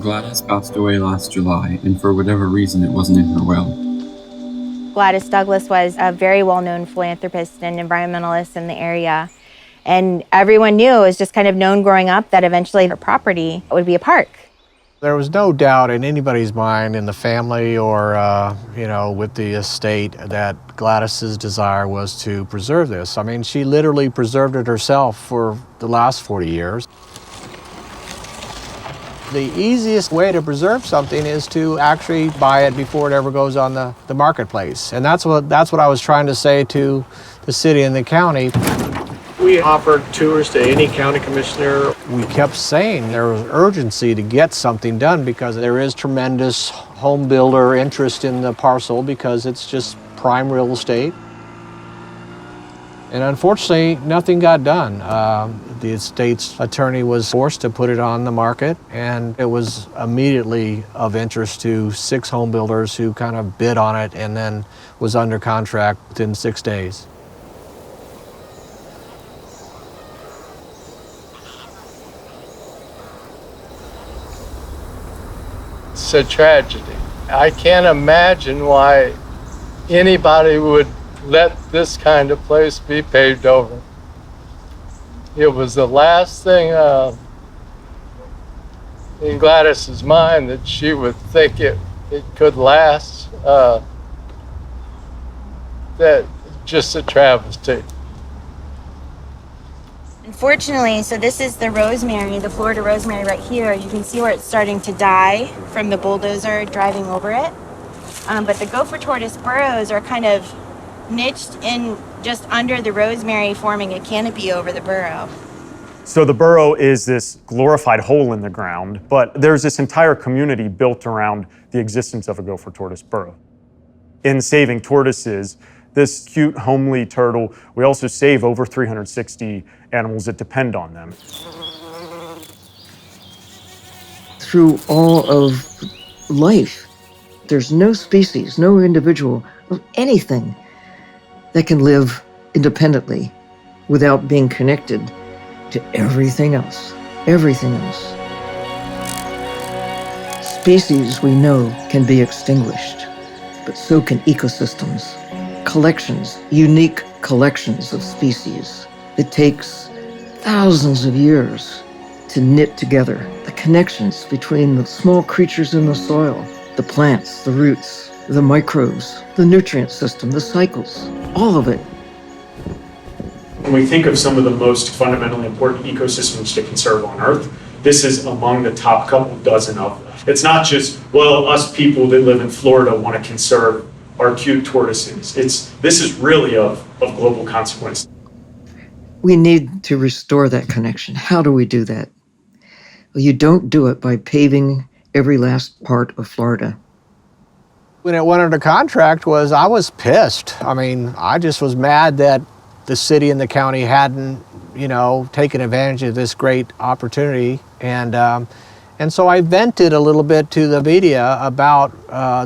GLADYS passed away last July, and for whatever reason, it wasn't in her will. GLADYS Douglas was a very well-known philanthropist and environmentalist in the area. And everyone knew, it was just kind of known growing up, that eventually her property would be a park. There was no doubt in anybody's mind, in the family or, with the estate, that GLADYS's desire was to preserve this. I mean, she literally preserved it herself for the last 40 years. The easiest way to preserve something is to actually buy it before it ever goes on the marketplace. And that's what I was trying to say to the city and the county. We offered tours to any county commissioner. We kept saying there was urgency to get something done because there is tremendous home builder interest in the parcel because it's just prime real estate. And unfortunately, nothing got done. The estate's attorney was forced to put it on the market, and it was immediately of interest to 6 home builders who kind of bid on it and then was under contract within 6 days. It's a tragedy. I can't imagine why anybody would let this kind of place be paved over. It was the last thing in GLADYS's mind that she would think it could last. That just a travesty. Unfortunately, so this is the rosemary, the Florida rosemary right here. You can see where it's starting to die from the bulldozer driving over it. But the gopher tortoise burrows are kind of niched in just under the rosemary, forming a canopy over the burrow. So the burrow is this glorified hole in the ground, but there's this entire community built around the existence of a gopher tortoise burrow. In saving tortoises, this cute, homely turtle, we also save over 360 animals that depend on them. Through all of life, there's no species, no individual of anything that can live independently without being connected to everything else, everything else. Species, we know, can be extinguished, but so can ecosystems, collections, unique collections of species. It takes thousands of years to knit together the connections between the small creatures in the soil, the plants, the roots, the microbes, the nutrient system, the cycles, all of it. When we think of some of the most fundamentally important ecosystems to conserve on Earth, this is among the top couple dozen of them. It's not just, well, us people that live in Florida want to conserve our cute tortoises. This is really of global consequence. We need to restore that connection. How do we do that? Well, you don't do it by paving every last part of Florida. When it went under contract I was pissed. I mean, I just was mad that the city and the county hadn't, taken advantage of this great opportunity. And so I vented a little bit to the media about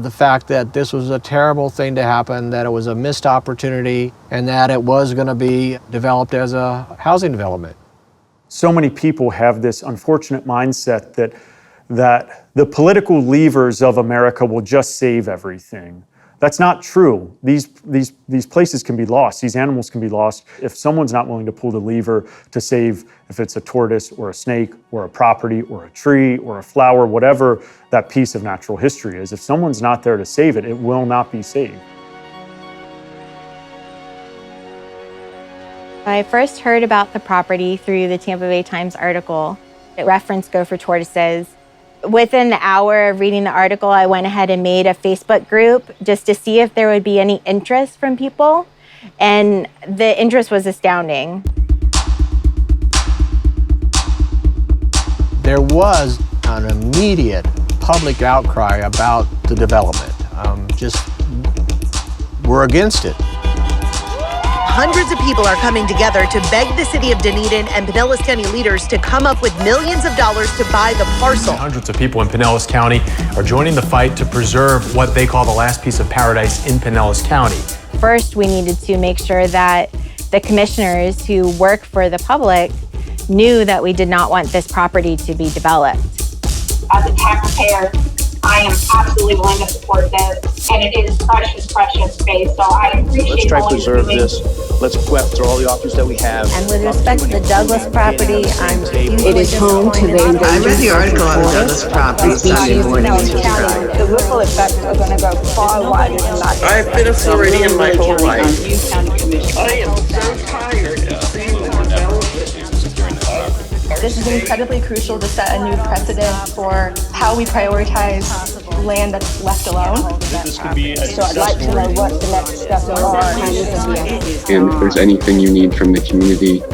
the fact that this was a terrible thing to happen, that it was a missed opportunity, and that it was going to be developed as a housing development. So many people have this unfortunate mindset that the political levers of America will just save everything. That's not true. These places can be lost. These animals can be lost. If someone's not willing to pull the lever to save, if it's a tortoise or a snake or a property or a tree or a flower, whatever that piece of natural history is, if someone's not there to save it, it will not be saved. I first heard about the property through the Tampa Bay Times article. It referenced gopher tortoises. Within the hour of reading the article, I went ahead and made a Facebook group just to see if there would be any interest from people, and the interest was astounding. There was an immediate public outcry about the development. We're against it. Hundreds of people are coming together to beg the city of Dunedin and Pinellas County leaders to come up with millions of dollars to buy the parcel. Hundreds of people in Pinellas County are joining the fight to preserve what they call the last piece of paradise in Pinellas County. First, we needed to make sure that the commissioners who work for the public knew that we did not want this property to be developed. as a taxpayer, I am absolutely willing to support this, and it is precious, precious space. So I appreciate. Let's try to preserve this. Let's go after all the options that we have. And with respect to the Douglas property, it is home to the endangered. I read the article on the Douglas property Sunday morning in Chicago. The ripple effects are going to go far wider than that. I've been a Floridian my whole life. I am so tired of seeing the development. This is incredibly crucial to set a new precedent for how we prioritize land that's left alone. So I'd like to know what the next steps are. And if there's anything you need from the community,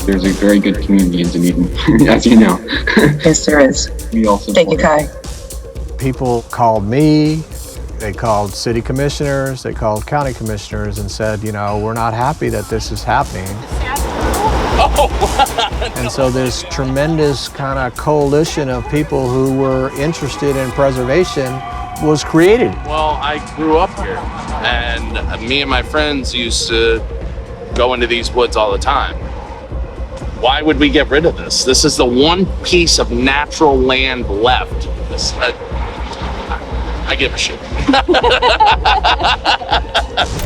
there's a very good community in Dunedin, as you know. Yes, there is. We also Thank you, Kai. People called me, they called city commissioners, they called county commissioners and said, you know, we're not happy that this is happening. And so this tremendous kind of coalition of people who were interested in preservation was created. Well, I grew up here, and me and my friends used to go into these woods all the time. Why would we get rid of this? This is the one piece of natural land left. I give a shit.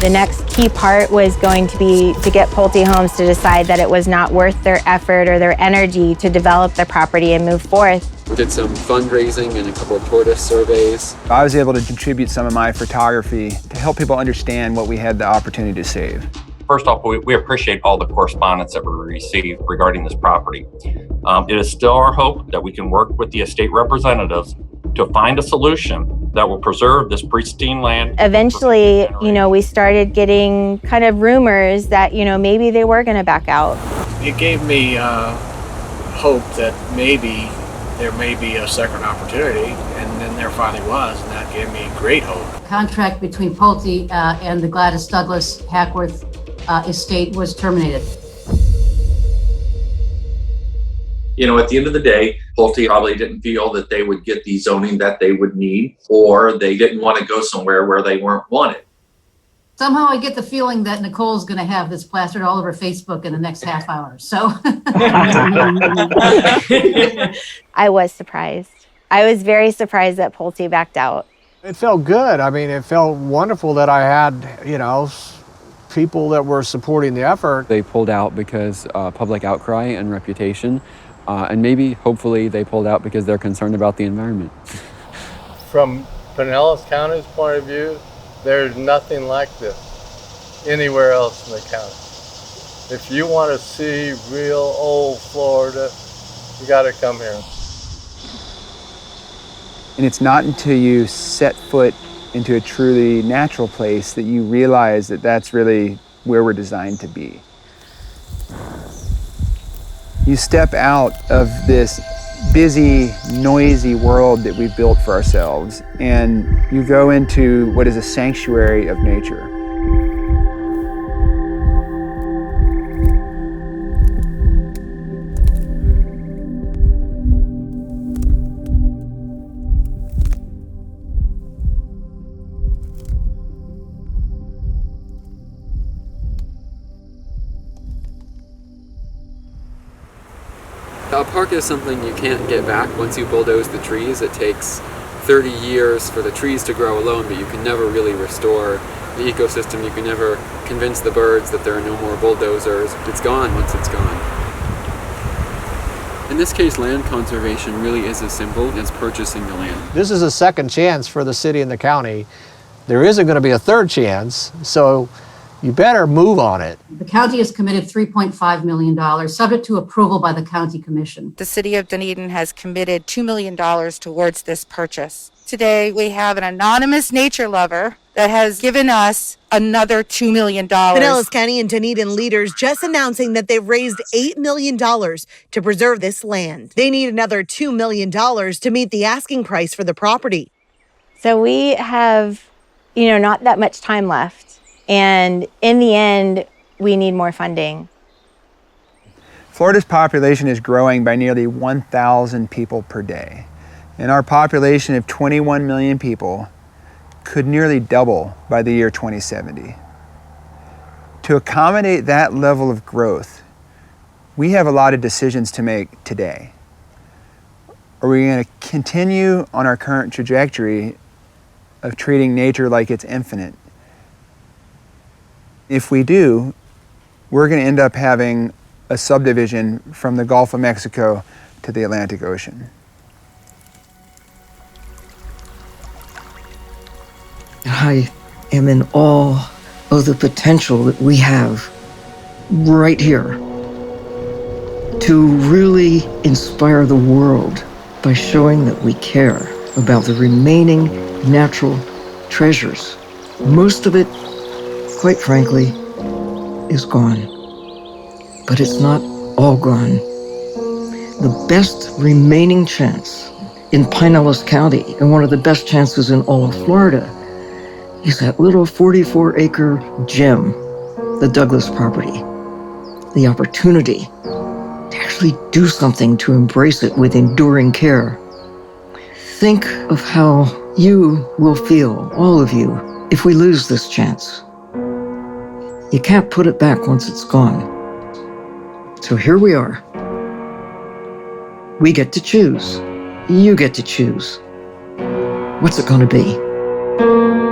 The next key part was going to be to get Pulte Homes to decide that it was not worth their effort or their energy to develop the property and move forth. We did some fundraising and a couple of tortoise surveys. I was able to contribute some of my photography to help people understand what we had the opportunity to save. First off, we appreciate all the correspondence that we received regarding this property. It is still our hope that we can work with the estate representatives to find a solution that will preserve this pristine land. Eventually, you know, we started getting kind of rumors that, you know, maybe they were going to back out. It gave me hope that maybe there may be a second opportunity, and then there finally was, and that gave me great hope. Contract between Pulte and the GLADYS Douglas Hackworth estate was terminated. You know, at the end of the day, Pulte probably didn't feel that they would get the zoning that they would need, or they didn't want to go somewhere where they weren't wanted. Somehow I get the feeling that Nicole's going to have this plastered all over Facebook in the next half hour. So I was surprised. I was very surprised that Pulte backed out. It felt good. I mean, it felt wonderful that I had, you know, people that were supporting the effort. They pulled out because public outcry and reputation, and maybe, hopefully, they pulled out because they're concerned about the environment. From Pinellas County's point of view, there's nothing like this anywhere else in the county. If you want to see real old Florida, you got to come here. And it's not until you set foot into a truly natural place that you realize that that's really where we're designed to be. You step out of this busy, noisy world that we've built for ourselves, and you go into what is a sanctuary of nature. A park is something you can't get back once you bulldoze the trees. It takes 30 years for the trees to grow alone, but you can never really restore the ecosystem. You can never convince the birds that there are no more bulldozers. It's gone once it's gone. In this case, land conservation really is as simple as purchasing the land. This is a second chance for the city and the county. There isn't going to be a third chance, so you better move on it. The county has committed $3.5 million, subject to approval by the county commission. The city of Dunedin has committed $2 million towards this purchase. Today, we have an anonymous nature lover that has given us another $2 million. Pinellas County and Dunedin leaders just announcing that they've raised $8 million to preserve this land. They need another $2 million to meet the asking price for the property. So we have, you know, not that much time left. And in the end, we need more funding. Florida's population is growing by nearly 1,000 people per day. And our population of 21 million people could nearly double by the year 2070. To accommodate that level of growth, we have a lot of decisions to make today. are we going to continue on our current trajectory of treating nature like it's infinite? If we do, we're going to end up having a subdivision from the Gulf of Mexico to the Atlantic Ocean. I am in awe of the potential that we have right here to really inspire the world by showing that we care about the remaining natural treasures. Most of it, quite frankly, is gone. But it's not all gone. The best remaining chance in Pinellas County, and one of the best chances in all of Florida, is that little 44-acre gem, the Douglas property. The opportunity to actually do something to embrace it with enduring care. Think of how you will feel, all of you, if we lose this chance. You can't put it back once it's gone. So here we are. We get to choose. You get to choose. What's it going to be?